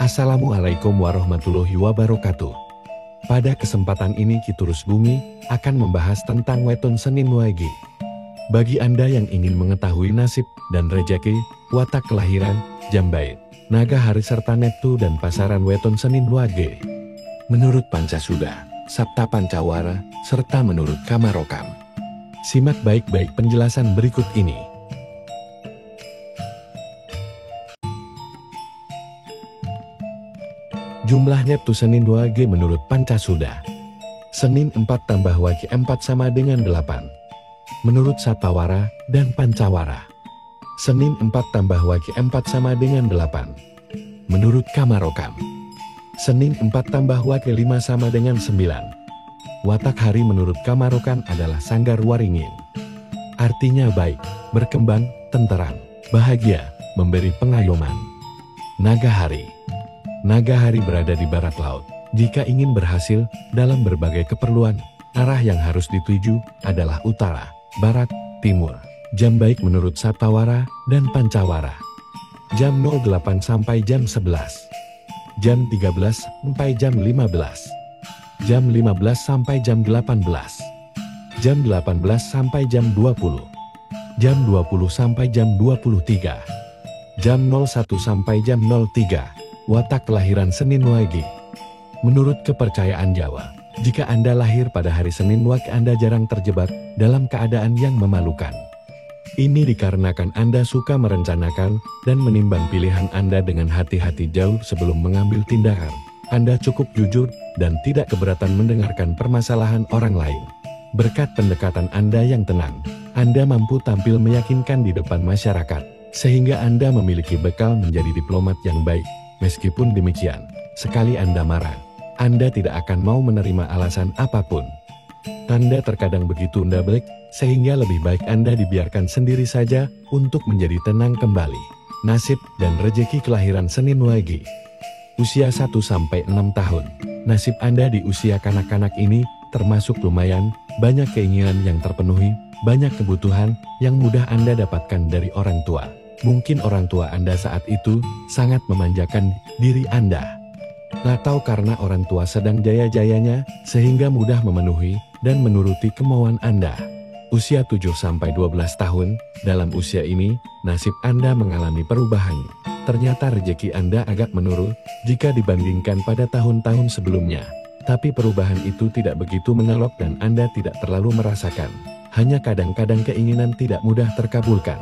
Assalamualaikum warahmatullahi wabarakatuh. Pada kesempatan ini Kiturus Bumi akan membahas tentang weton Senin Wage. Bagi Anda yang ingin mengetahui nasib dan rejeki, watak kelahiran, jam bait, naga hari serta neptu dan pasaran weton Senin Wage. Menurut Pancasuda, Sabta Pancawara, serta menurut Kamarokam. Simak baik-baik penjelasan berikut ini. Jumlah neptu Senin Wage menurut Pancasuda. Senin 4 tambah Wage 4 sama dengan 8. Menurut Satawara dan Pancawara. Senin 4 tambah Wage 4 sama dengan 8. Menurut Kamarokam. Senin 4 tambah Wage 5 sama dengan 9. Watak hari menurut Kamarokam adalah Sanggar Waringin. Artinya baik, berkembang, tenteram, bahagia, memberi pengayoman. Naga hari. Naga hari berada di barat laut. Jika ingin berhasil dalam berbagai keperluan, arah yang harus dituju adalah utara, barat, timur. Jam baik menurut Satawara dan Pancawara. Jam 08 sampai jam 11. Jam 13 sampai jam 15. Jam 15 sampai jam 18. Jam 18 sampai jam 20. Jam 20 sampai jam 23. Jam 01 sampai jam 03. Watak kelahiran Senin Wage. Menurut kepercayaan Jawa, jika Anda lahir pada hari Senin Wage, Anda jarang terjebak dalam keadaan yang memalukan. Ini dikarenakan Anda suka merencanakan dan menimbang pilihan Anda dengan hati-hati jauh sebelum mengambil tindakan. Anda cukup jujur dan tidak keberatan mendengarkan permasalahan orang lain. Berkat pendekatan Anda yang tenang, Anda mampu tampil meyakinkan di depan masyarakat, sehingga Anda memiliki bekal menjadi diplomat yang baik. Meskipun demikian, sekali Anda marah, Anda tidak akan mau menerima alasan apapun. Anda terkadang begitu ndablek, sehingga lebih baik Anda dibiarkan sendiri saja untuk menjadi tenang kembali. Nasib dan rejeki kelahiran Senin Wage. Usia 1-6 tahun. Nasib Anda di usia kanak-kanak ini termasuk lumayan, banyak keinginan yang terpenuhi, banyak kebutuhan yang mudah Anda dapatkan dari orang tua. Mungkin orang tua Anda saat itu sangat memanjakan diri Anda. Atau karena orang tua sedang jaya-jayanya sehingga mudah memenuhi dan menuruti kemauan Anda. Usia 7-12 tahun, dalam usia ini, nasib Anda mengalami perubahan. Ternyata rejeki Anda agak menurun jika dibandingkan pada tahun-tahun sebelumnya. Tapi perubahan itu tidak begitu menyolok dan Anda tidak terlalu merasakan. Hanya kadang-kadang keinginan tidak mudah terkabulkan.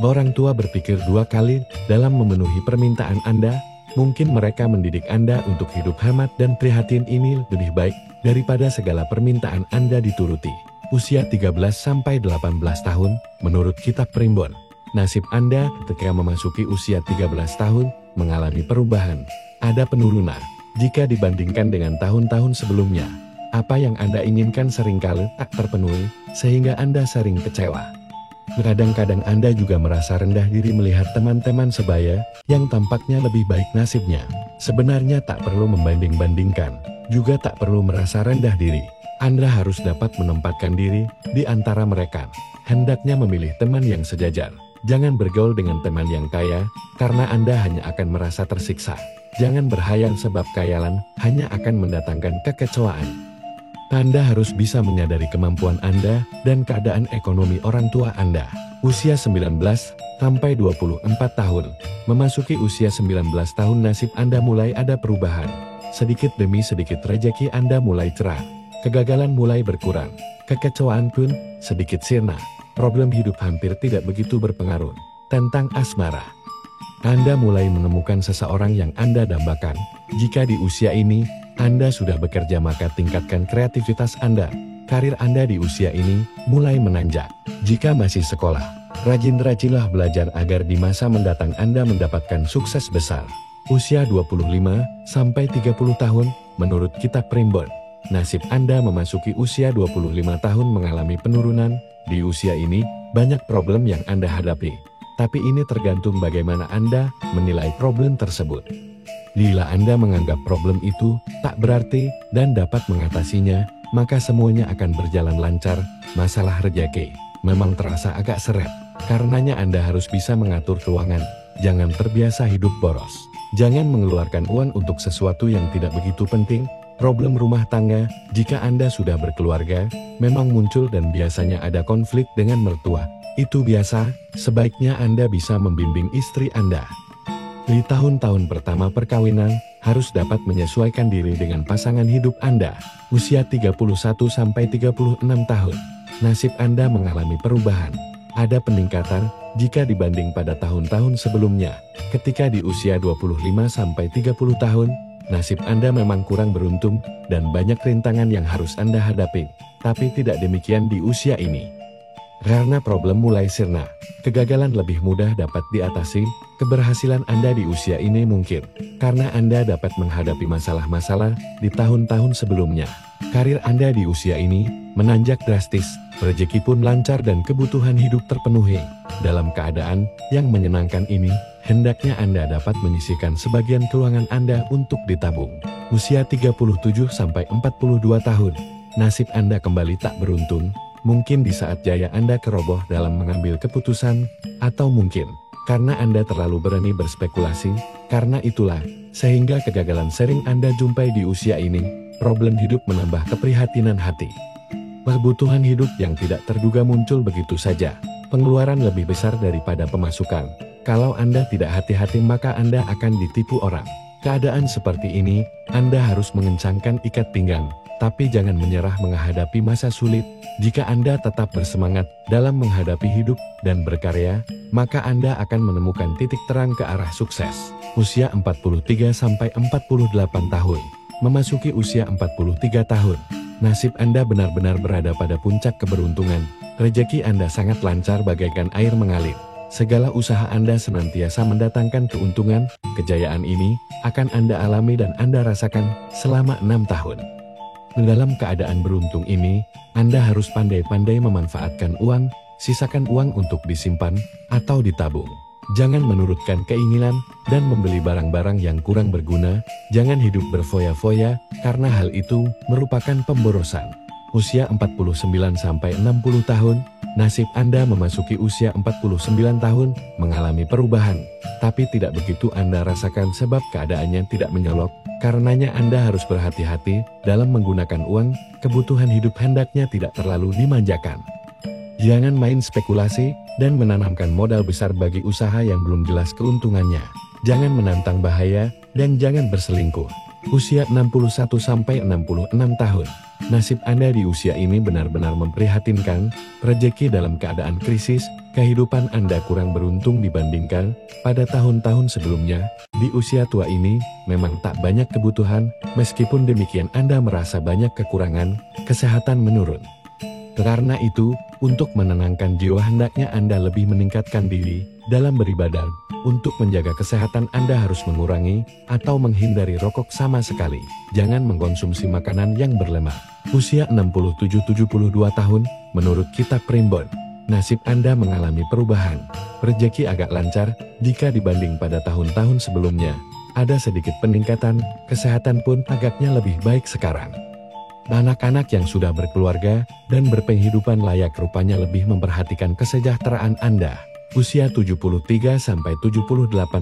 Orang tua berpikir dua kali dalam memenuhi permintaan Anda. Mungkin mereka mendidik Anda untuk hidup hemat dan prihatin ini lebih baik daripada segala permintaan Anda dituruti. Usia 13-18 tahun, menurut Kitab Primbon. Nasib Anda ketika memasuki usia 13 tahun mengalami perubahan. Ada penurunan jika dibandingkan dengan tahun-tahun sebelumnya. Apa yang Anda inginkan seringkali tak terpenuhi, sehingga Anda sering kecewa. Kadang-kadang Anda juga merasa rendah diri melihat teman-teman sebaya yang tampaknya lebih baik nasibnya. Sebenarnya tak perlu membanding-bandingkan, juga tak perlu merasa rendah diri. Anda harus dapat menempatkan diri di antara mereka. Hendaknya memilih teman yang sejajar. Jangan bergaul dengan teman yang kaya, karena Anda hanya akan merasa tersiksa. Jangan berhayal sebab khayalan hanya akan mendatangkan kekecewaan. Anda harus bisa menyadari kemampuan Anda dan keadaan ekonomi orang tua Anda. Usia 19-24 tahun. Memasuki usia 19 tahun nasib Anda mulai ada perubahan. Sedikit demi sedikit rejeki Anda mulai cerah. Kegagalan mulai berkurang. Kekecewaan pun sedikit sirna. Problem hidup hampir tidak begitu berpengaruh. Tentang asmara. Anda mulai menemukan seseorang yang Anda dambakan. Jika di usia ini Anda sudah bekerja, maka tingkatkan kreativitas Anda. Karir Anda di usia ini mulai menanjak. Jika masih sekolah, rajin-rajinlah belajar agar di masa mendatang Anda mendapatkan sukses besar. Usia 25-30 tahun, menurut Kitab Primbon. Nasib Anda memasuki usia 25 tahun mengalami penurunan. Di usia ini, banyak problem yang Anda hadapi. Tapi ini tergantung bagaimana Anda menilai problem tersebut. Bila Anda menganggap problem itu tak berarti dan dapat mengatasinya, maka semuanya akan berjalan lancar. Masalah rejeki memang terasa agak seret. Karenanya Anda harus bisa mengatur keuangan. Jangan terbiasa hidup boros. Jangan mengeluarkan uang untuk sesuatu yang tidak begitu penting. Problem rumah tangga, jika Anda sudah berkeluarga, memang muncul dan biasanya ada konflik dengan mertua. Itu biasa, sebaiknya Anda bisa membimbing istri Anda. Di tahun-tahun pertama perkawinan, harus dapat menyesuaikan diri dengan pasangan hidup Anda. Usia 31-36 tahun, nasib Anda mengalami perubahan. Ada peningkatan jika dibanding pada tahun-tahun sebelumnya. Ketika di usia 25-30 tahun, nasib Anda memang kurang beruntung dan banyak rintangan yang harus Anda hadapi. Tapi tidak demikian di usia ini. Karena problem mulai sirna, kegagalan lebih mudah dapat diatasi. Keberhasilan Anda di usia ini mungkin karena Anda dapat menghadapi masalah-masalah di tahun-tahun sebelumnya. Karir Anda di usia ini menanjak drastis, rezeki pun lancar dan kebutuhan hidup terpenuhi. Dalam keadaan yang menyenangkan ini, hendaknya Anda dapat menyisihkan sebagian keuangan Anda untuk ditabung. Usia 37-42 tahun, nasib Anda kembali tak beruntung. Mungkin di saat jaya Anda keroboh dalam mengambil keputusan, atau mungkin karena Anda terlalu berani berspekulasi. Karena itulah, sehingga kegagalan sering Anda jumpai di usia ini. Problem hidup menambah keprihatinan hati. Kebutuhan hidup yang tidak terduga muncul begitu saja. Pengeluaran lebih besar daripada pemasukan. Kalau Anda tidak hati-hati maka Anda akan ditipu orang. Keadaan seperti ini, Anda harus mengencangkan ikat pinggang. Tapi jangan menyerah menghadapi masa sulit. Jika Anda tetap bersemangat dalam menghadapi hidup dan berkarya, maka Anda akan menemukan titik terang ke arah sukses. Usia 43-48 tahun. Memasuki usia 43 tahun, nasib Anda benar-benar berada pada puncak keberuntungan. Rezeki Anda sangat lancar bagaikan air mengalir. Segala usaha Anda senantiasa mendatangkan keuntungan. Kejayaan ini akan Anda alami dan Anda rasakan selama 6 tahun. Dalam keadaan beruntung ini, Anda harus pandai-pandai memanfaatkan uang. Sisakan uang untuk disimpan atau ditabung. Jangan menurutkan keinginan dan membeli barang-barang yang kurang berguna. Jangan hidup berfoya-foya, karena hal itu merupakan pemborosan. Usia 49-60 tahun, nasib Anda memasuki usia 49 tahun, mengalami perubahan. Tapi tidak begitu Anda rasakan sebab keadaannya tidak menyolok. Karenanya Anda harus berhati-hati dalam menggunakan uang. Kebutuhan hidup hendaknya tidak terlalu dimanjakan. Jangan main spekulasi dan menanamkan modal besar bagi usaha yang belum jelas keuntungannya. Jangan menantang bahaya dan jangan berselingkuh. Usia 61-66 tahun. Nasib Anda di usia ini benar-benar memprihatinkan. Rezeki dalam keadaan krisis, kehidupan Anda kurang beruntung dibandingkan pada tahun-tahun sebelumnya. Di usia tua ini, memang tak banyak kebutuhan, meskipun demikian Anda merasa banyak kekurangan, kesehatan menurun. Karena itu, untuk menenangkan jiwa hendaknya Anda lebih meningkatkan diri dalam beribadah. Untuk menjaga kesehatan Anda harus mengurangi atau menghindari rokok sama sekali. Jangan mengkonsumsi makanan yang berlemak. Usia 67-72 tahun, menurut kitab Primbon, nasib Anda mengalami perubahan. Rezeki agak lancar jika dibanding pada tahun-tahun sebelumnya. Ada sedikit peningkatan, kesehatan pun agaknya lebih baik sekarang. Anak-anak yang sudah berkeluarga dan berpenghidupan layak rupanya lebih memperhatikan kesejahteraan Anda. Usia 73-78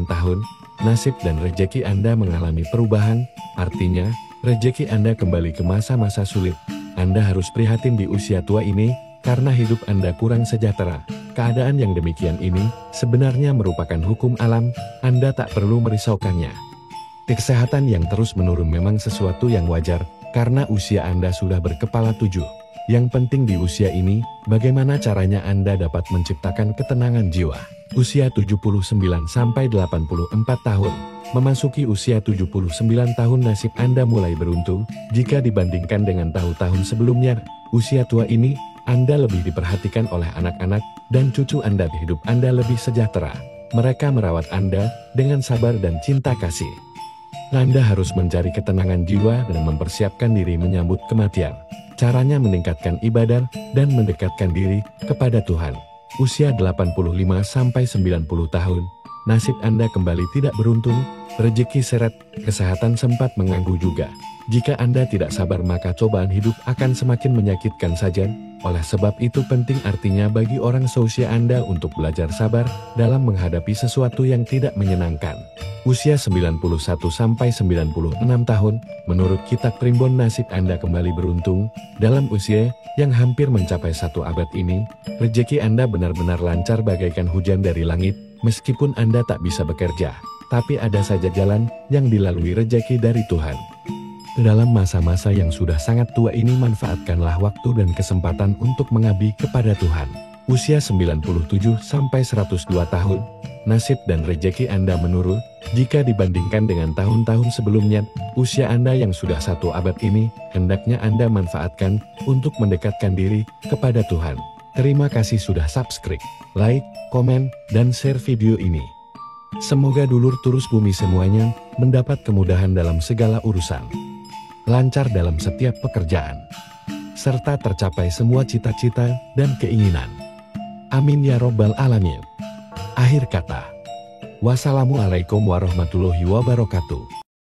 tahun, nasib dan rezeki Anda mengalami perubahan, artinya, rezeki Anda kembali ke masa-masa sulit. Anda harus prihatin di usia tua ini, karena hidup Anda kurang sejahtera. Keadaan yang demikian ini, sebenarnya merupakan hukum alam, Anda tak perlu merisaukannya. Kesehatan yang terus menurun memang sesuatu yang wajar, karena usia Anda sudah berkepala 7. Yang penting di usia ini, bagaimana caranya Anda dapat menciptakan ketenangan jiwa. Usia 79-84 tahun. Memasuki usia 79 tahun nasib Anda mulai beruntung, jika dibandingkan dengan tahun-tahun sebelumnya. Usia tua ini, Anda lebih diperhatikan oleh anak-anak, dan cucu Anda. Hidup Anda lebih sejahtera. Mereka merawat Anda dengan sabar dan cinta kasih. Anda harus mencari ketenangan jiwa dan mempersiapkan diri menyambut kematian. Caranya meningkatkan ibadah dan mendekatkan diri kepada Tuhan. Usia 85-90 tahun, nasib Anda kembali tidak beruntung, rezeki seret, kesehatan sempat mengganggu juga. Jika Anda tidak sabar maka cobaan hidup akan semakin menyakitkan saja. Oleh sebab itu penting artinya bagi orang seusia Anda untuk belajar sabar dalam menghadapi sesuatu yang tidak menyenangkan. Usia 91-96 tahun, menurut kitab Primbon nasib Anda kembali beruntung. Dalam usia yang hampir mencapai 1 abad ini, rejeki Anda benar-benar lancar bagaikan hujan dari langit. Meskipun Anda tak bisa bekerja, tapi ada saja jalan yang dilalui rejeki dari Tuhan. Dalam masa-masa yang sudah sangat tua ini, manfaatkanlah waktu dan kesempatan untuk mengabdi kepada Tuhan. Usia 97-102 tahun, nasib dan rejeki Anda menurun. Jika dibandingkan dengan tahun-tahun sebelumnya, usia Anda yang sudah 1 abad ini, hendaknya Anda manfaatkan untuk mendekatkan diri kepada Tuhan. Terima kasih sudah subscribe, like, komen, dan share video ini. Semoga dulur turus bumi semuanya mendapat kemudahan dalam segala urusan, lancar dalam setiap pekerjaan, serta tercapai semua cita-cita dan keinginan. Amin ya robbal alamin. Akhir kata, wassalamualaikum warahmatullahi wabarakatuh.